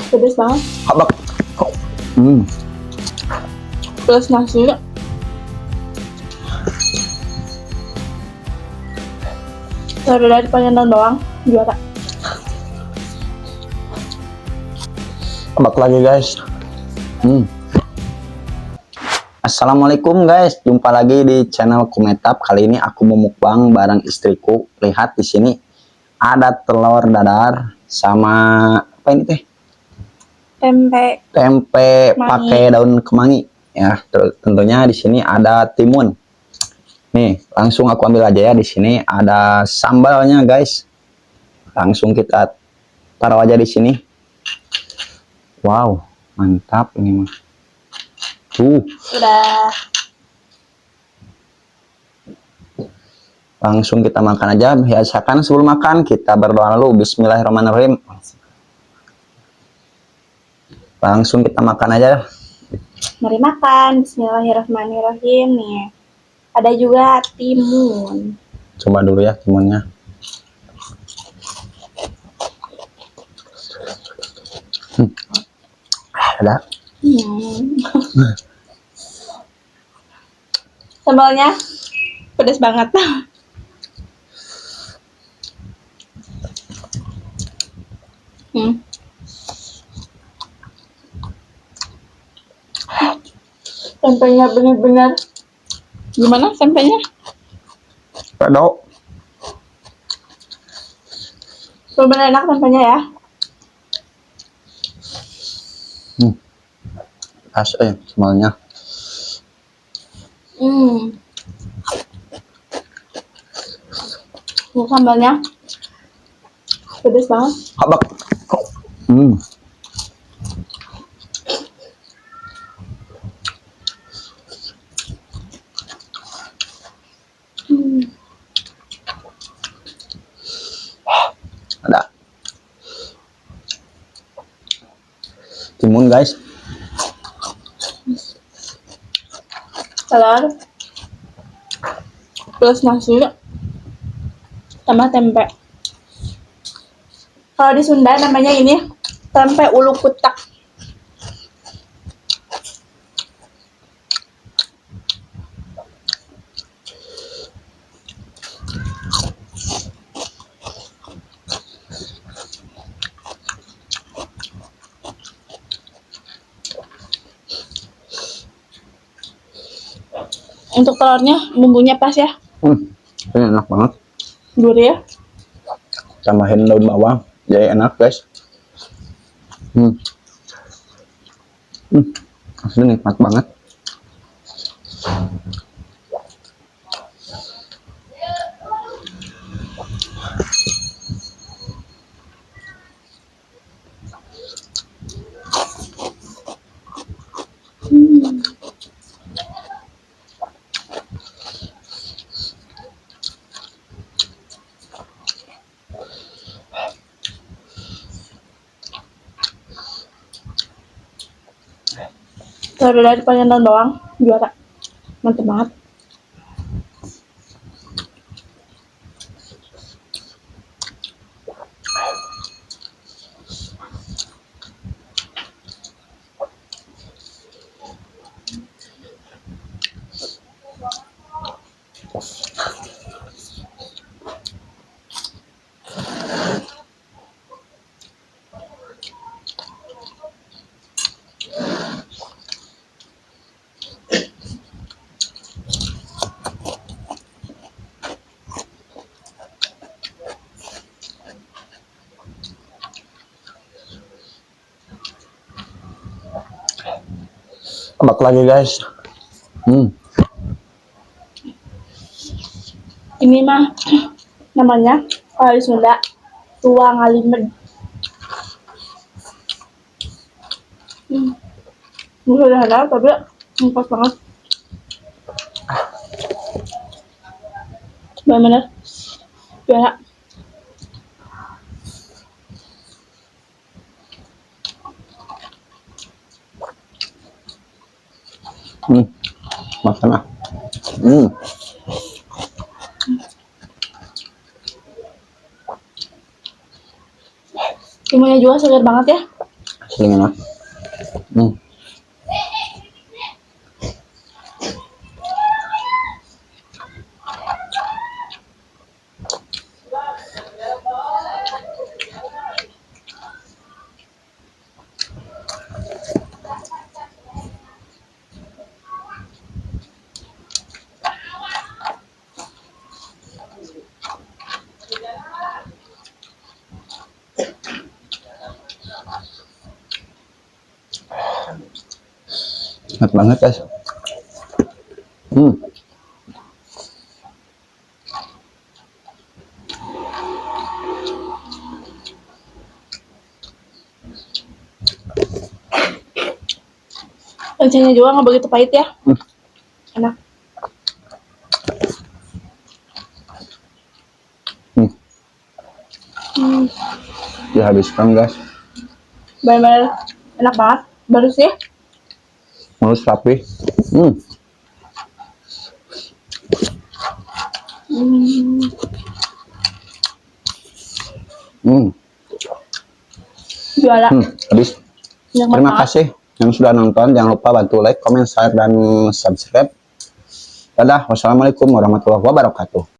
Pedes banget. Habak. Hmm. Plus nasi. Kalau dari pengen doang juara. Habak lagi guys. Assalamualaikum guys, jumpa lagi di channel Kumetap. Kali ini aku mau mukbang bareng istriku. Lihat di sini ada telur dadar sama apa ini teh? Tempe pakai daun kemangi. Ya, tentunya di sini ada timun. Nih, langsung aku ambil aja ya. Di sini ada sambalnya guys. Langsung kita taruh aja di sini. Wow, mantap ini mah. Udah. Langsung kita makan aja. Biasakan sebelum makan kita berdoa dulu. Bismillahirrahmanirrahim. Langsung kita makan aja. Mari makan. Bismillahirrahmanirrahim nih. Ada juga timun. Coba dulu ya timunnya. Ada. Sambalnya pedas banget. Tempenya benar-benar gimana tempenya? Pedok. Benar enak tempenya ya. Pas semuanya. Sambalnya pedas banget. Habak. Ada timun guys. Telur plus nasi tambah tempe. Kalau di Sunda namanya ini tempe ulu kutak. Untuk telurnya bumbunya pas ya. Ini enak banget. Gurih ya. Tambahin daun bawang jadi enak guys. Asli nikmat banget. Kalau dari pengen doang juara. Mantep banget. Habak lagi guys. Ini mah namanya kalau di Sunda tua ngalimed. Udah ada tapi pas banget. Bener-bener juara. Makan ah. Timunnya juga segar banget ya. Selingan ah. Enak banget guys. Loncengnya juga nggak begitu pahit ya. Enak. Dihabiskan guys. Benar-benar enak banget. Baru sih. Mulus rapi. Juara. Habis. Terima kasih yang sudah nonton. Jangan lupa bantu like, comment, share, dan subscribe. Dadah. Wassalamualaikum warahmatullahi wabarakatuh.